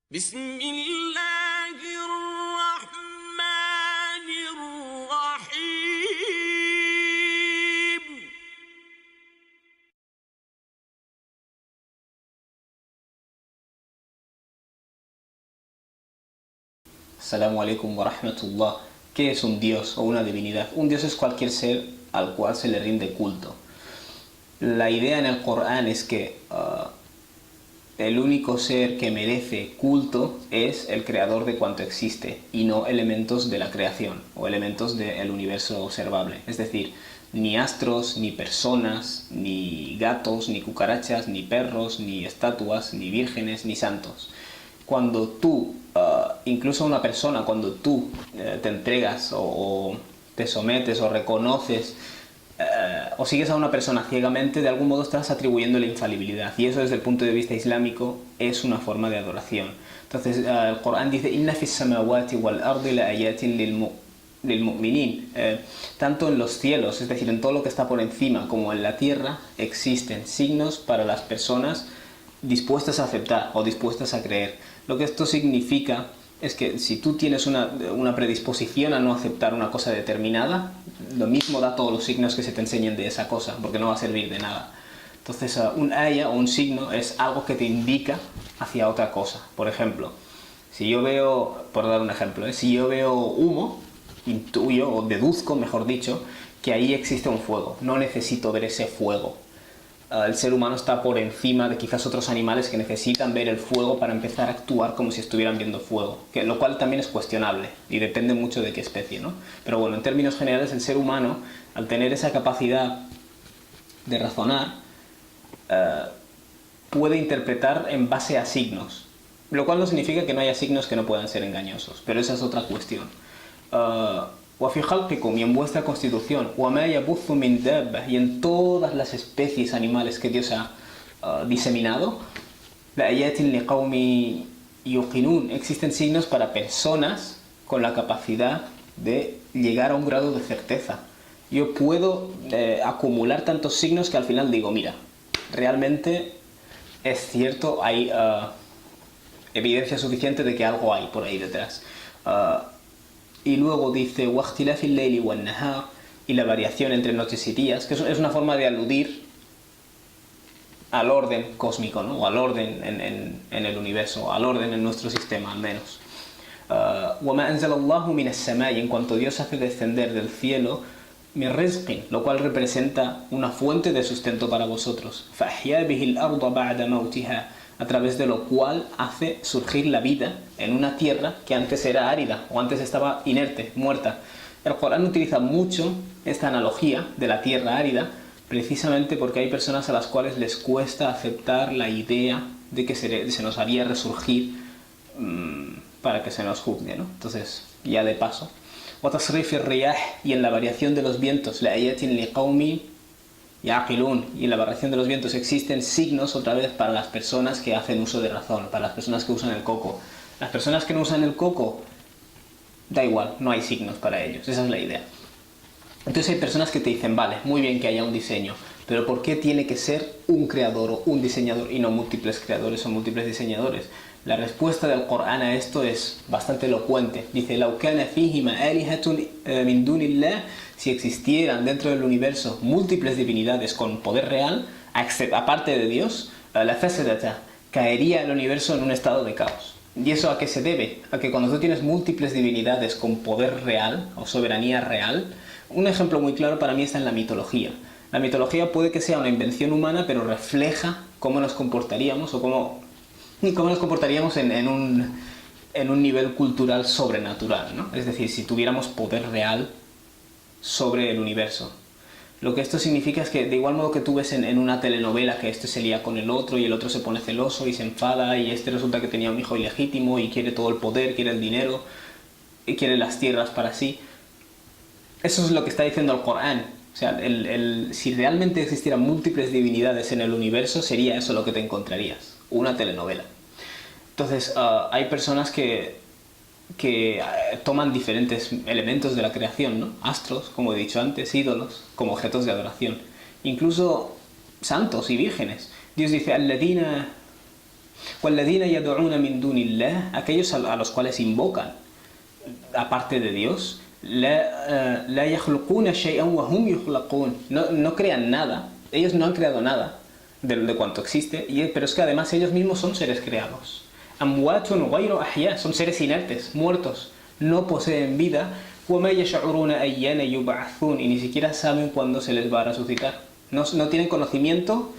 بسم الله الرحمن الرحيم. Assalamu alaikum wa rahmatullah. ¿Qué es un dios o una divinidad? Un dios es cualquier ser al cual se le rinde culto. La idea en el Corán es que el único ser que merece culto es el creador de cuanto existe y no elementos de la creación o elementos del universo observable. Es decir, ni astros, ni personas, ni gatos, ni cucarachas, ni perros, ni estatuas, ni vírgenes, ni santos. Cuando tú, incluso una persona, cuando tú te entregas o te sometes o reconoces o sigues a una persona ciegamente, de algún modo estás atribuyendo la infalibilidad, y eso desde el punto de vista islámico es una forma de adoración. Entonces el Corán dice: Inna fis samawati wal ardi la ayatin lil mu'minin. Tanto en los cielos, es decir, en todo lo que está por encima, como en la tierra, existen signos para las personas dispuestas a aceptar o dispuestas a creer. Lo que esto significa es que si tú tienes una predisposición a no aceptar una cosa determinada, lo mismo da todos los signos que se te enseñen de esa cosa, porque no va a servir de nada. Entonces un aya o un signo es algo que te indica hacia otra cosa. Por ejemplo, si yo veo, por dar un ejemplo, si yo veo humo, intuyo o deduzco, mejor dicho, que ahí existe un fuego. No necesito ver ese fuego. El ser humano está por encima de quizás otros animales que necesitan ver el fuego para empezar a actuar como si estuvieran viendo fuego, lo cual también es cuestionable y depende mucho de qué especie, ¿no? Pero bueno, en términos generales, el ser humano, al tener esa capacidad de razonar, puede interpretar en base a signos, lo cual no significa que no haya signos que no puedan ser engañosos, pero esa es otra cuestión. وفي خلقكم, y en vuestra constitución, وما يبث من دابة, y en todas las especies animales que Dios ha diseminado, لآيات لقوم يوقنون, existen signos para personas con la capacidad de llegar a un grado de certeza. Yo puedo acumular tantos signos que al final digo: mira, realmente es cierto, hay evidencia suficiente de que algo hay por ahí detrás. Y luego dice وَاخْتِلَافِ اللَّيْلِ وَالنَّهَارِ, y la variación entre noches y días, que es una forma de aludir al orden cósmico, ¿no? O al orden en el universo, al orden en nuestro sistema al menos. وَمَا أَنزَلَ اللَّهُ مِنَ السَّمَاءِ, y en cuanto Dios hace descender del cielo مِنْ رِزْقٍ, lo cual representa una fuente de sustento para vosotros. فَأَحْيَا بِهِ الْأَرْضَ بَعْدَ مَوْتِهَا, a través de lo cual hace surgir la vida en una tierra que antes era árida o antes estaba inerte, muerta. El Corán utiliza mucho esta analogía de la tierra árida precisamente porque hay personas a las cuales les cuesta aceptar la idea de que se nos haría resurgir para que se nos juzgue, ¿no? Entonces, ya de paso. وَتَصْرِيفِ الرِّيَاحِ, y en la variación de los vientos, لَآيَاتٍ لِقَوْمٍ يَعْقِلُونَ, y en la variación de los vientos existen signos otra vez para las personas que hacen uso de razón, para las personas que usan el coco. Las personas que no usan el coco, da igual, no hay signos para ellos, esa es la idea. Entonces hay personas que te dicen: vale, muy bien que haya un diseño, pero ¿por qué tiene que ser un creador o un diseñador y no múltiples creadores o múltiples diseñadores? La respuesta del Corán a esto es bastante elocuente. Dice: لَوْ كَانَ فِيهِمَا آلِهَةٌ مِنْ دُونِ اللَّهِ, si existieran dentro del universo múltiples divinidades con poder real, aparte de Dios, لَفَسَدَتَا, caería el universo en un estado de caos. ¿Y eso a qué se debe? A que cuando tú tienes múltiples divinidades con poder real o soberanía real, un ejemplo muy claro para mí está en la mitología. La mitología puede que sea una invención humana, pero refleja cómo nos comportaríamos o cómo nos comportaríamos en un nivel cultural sobrenatural, ¿no? Es decir, si tuviéramos poder real sobre el universo. Lo que esto significa es que, de igual modo que tú ves en una telenovela que este se lía con el otro y el otro se pone celoso y se enfada, y este resulta que tenía un hijo ilegítimo y quiere todo el poder, quiere el dinero y quiere las tierras para sí. Eso es lo que está diciendo el Corán. O sea, si realmente existieran múltiples divinidades en el universo, sería eso lo que te encontrarías, una telenovela. Entonces hay personas que toman diferentes elementos de la creación, ¿no? Astros, como he dicho antes, ídolos, como objetos de adoración. Incluso santos y vírgenes. Dios dice: الذين وَالَّذِينَ يَدْعُونَ مِن دُونِ اللَّهِ, aquellos a los cuales invocan aparte de Dios, la yakhluquna shay'an wa hum yukhlaqun, no crean nada, ellos no han creado nada de cuanto existe, pero es que además ellos mismos son seres creados. Amwatun ghayru ahya, son seres inertes, muertos, no poseen vida. Wa ma yash'uruna ayyana yub'athun, y ni siquiera saben cuándo se les va a resucitar. No tienen conocimiento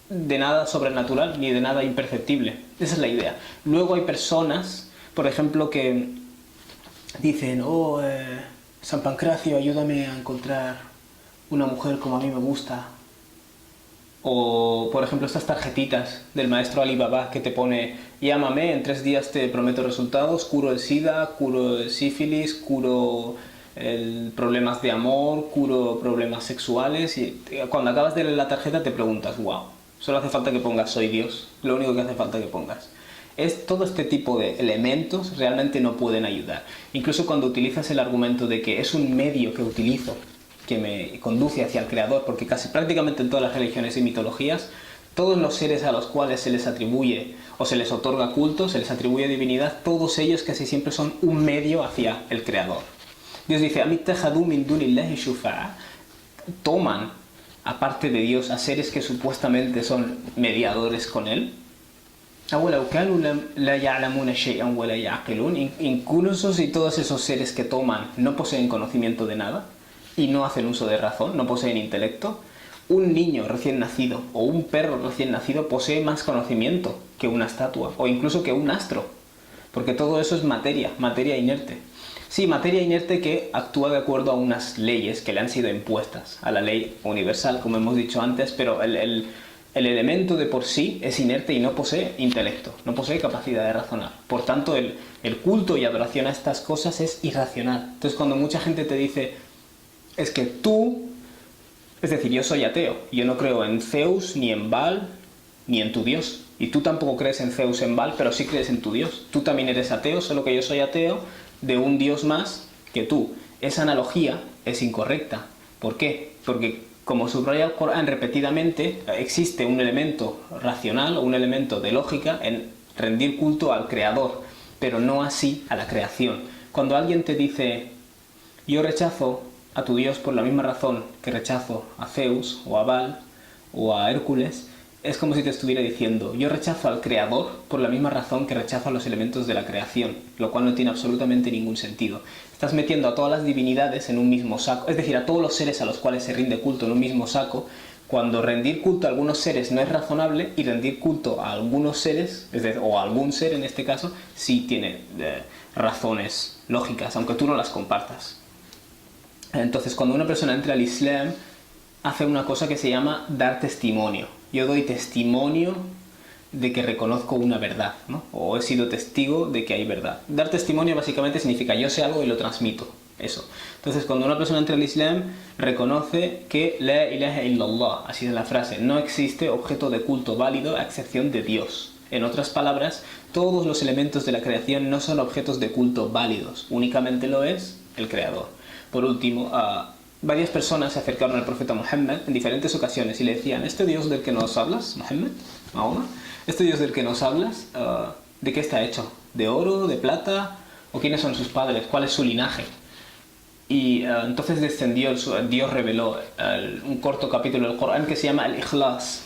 de nada sobrenatural ni de nada imperceptible. Esa es la idea. Luego hay personas, por ejemplo, que dicen: San Pancracio, ayúdame a encontrar una mujer como a mí me gusta. O, por ejemplo, estas tarjetitas del maestro Alibaba que te pone: llámame, en 3 días te prometo resultados, curo el SIDA, curo el sífilis, curo problemas de amor, curo problemas sexuales. Y cuando acabas de leer la tarjeta te preguntas: wow, solo hace falta que pongas soy Dios, lo único que hace falta que pongas. Todo este tipo de elementos realmente no pueden ayudar. Incluso cuando utilizas el argumento de que es un medio que utilizo, que me conduce hacia el creador, porque prácticamente en todas las religiones y mitologías, todos los seres a los cuales se les atribuye o se les otorga culto, se les atribuye divinidad, todos ellos casi siempre son un medio hacia el creador. Dios dice: amittahadu min dunillahi shufa'a, toman aparte de Dios a seres que supuestamente son mediadores con él. Incluso si todos esos seres que toman no poseen conocimiento de nada y no hacen uso de razón, no poseen intelecto, un niño recién nacido o un perro recién nacido posee más conocimiento que una estatua o incluso que un astro, porque todo eso es materia inerte. Sí, materia inerte que actúa de acuerdo a unas leyes que le han sido impuestas, a la ley universal, como hemos dicho antes, pero el elemento de por sí es inerte y no posee intelecto, no posee capacidad de razonar. Por tanto, el culto y adoración a estas cosas es irracional. Entonces, cuando mucha gente te dice: es que tú, es decir, yo soy ateo, yo no creo en Zeus, ni en Baal, ni en tu Dios, y tú tampoco crees en Zeus, en Baal, pero sí crees en tu Dios. Tú también eres ateo, solo que yo soy ateo de un Dios más que tú. Esa analogía es incorrecta. ¿Por qué? Porque, como subraya el Corán repetidamente, existe un elemento racional o un elemento de lógica en rendir culto al creador, pero no así a la creación. Cuando alguien te dice: yo rechazo a tu Dios por la misma razón que rechazo a Zeus o a Baal o a Hércules, es como si te estuviera diciendo: yo rechazo al creador por la misma razón que rechazo a los elementos de la creación, lo cual no tiene absolutamente ningún sentido. Estás metiendo a todas las divinidades en un mismo saco, es decir, a todos los seres a los cuales se rinde culto en un mismo saco, cuando rendir culto a algunos seres no es razonable y rendir culto a algunos seres, o a algún ser en este caso, sí tiene razones lógicas, aunque tú no las compartas. Entonces, cuando una persona entra al Islam, hace una cosa que se llama dar testimonio. Yo doy testimonio de que reconozco una verdad, ¿no? O he sido testigo de que hay verdad. Dar testimonio básicamente significa: yo sé algo y lo transmito. Eso. Entonces, cuando una persona entra al Islam, reconoce que la ilaha illallah, así es la frase, no existe objeto de culto válido a excepción de Dios. En otras palabras, todos los elementos de la creación no son objetos de culto válidos, únicamente lo es el creador. Por último, varias personas se acercaron al profeta Muhammad en diferentes ocasiones y le decían: este Dios del que nos hablas, Muhammad, Mahoma, este Dios del que nos hablas, ¿de qué está hecho? ¿De oro? ¿De plata? ¿O quiénes son sus padres? ¿Cuál es su linaje? Y entonces Dios reveló un corto capítulo del Corán que se llama Al-Ikhlas,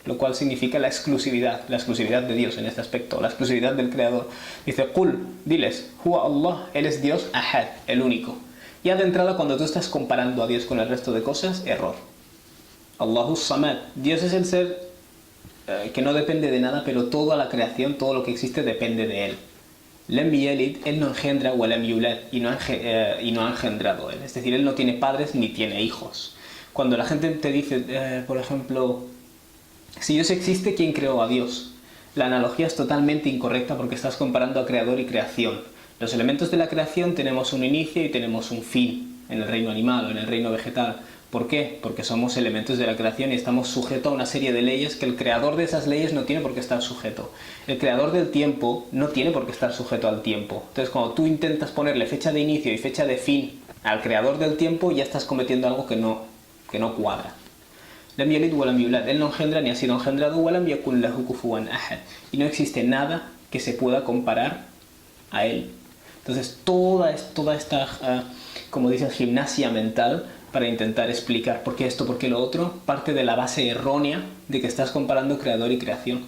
lo cual significa la exclusividad de Dios en este aspecto, la exclusividad del creador. Dice: Qul, diles, Huwa Allah, Él es Dios Ahad, el único. Ya de entrada, cuando tú estás comparando a Dios con el resto de cosas, error. Allahus Samad, Dios es el ser que no depende de nada, pero toda la creación, todo lo que existe depende de Él. Lam yalid, Él no engendra, wa lam yulad, y no ha engendrado Él. Es decir, Él no tiene padres ni tiene hijos. Cuando la gente te dice, por ejemplo, si Dios existe, ¿quién creó a Dios? La analogía es totalmente incorrecta porque estás comparando a creador y creación. Los elementos de la creación tenemos un inicio y tenemos un fin en el reino animal o en el reino vegetal. ¿Por qué? Porque somos elementos de la creación y estamos sujetos a una serie de leyes que el creador de esas leyes no tiene por qué estar sujeto. El creador del tiempo no tiene por qué estar sujeto al tiempo. Entonces, cuando tú intentas ponerle fecha de inicio y fecha de fin al creador del tiempo, ya estás cometiendo algo que no cuadra. Lam yalid wa lam yulad. Él no engendra ni ha sido engendrado. Wa lam yakun lahu kufuwan ahad. Y no existe nada que se pueda comparar a él. Entonces, toda esta, como dices, gimnasia mental para intentar explicar por qué esto, por qué lo otro, parte de la base errónea de que estás comparando creador y creación.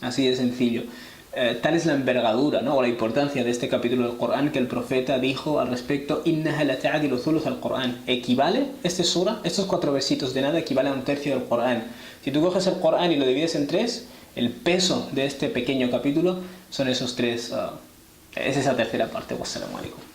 Así de sencillo. Tal es la envergadura, ¿no? O la importancia de este capítulo del Corán que el profeta dijo al respecto: Innaha la ta'dilu thuluth al Corán. Equivale, este sura, estos 4 versitos de nada equivale a 1/3 del Corán. Si tú coges el Corán y lo divides en 3, el peso de este pequeño capítulo son esos 3, es esa tercera parte. Wassalamu alaikum.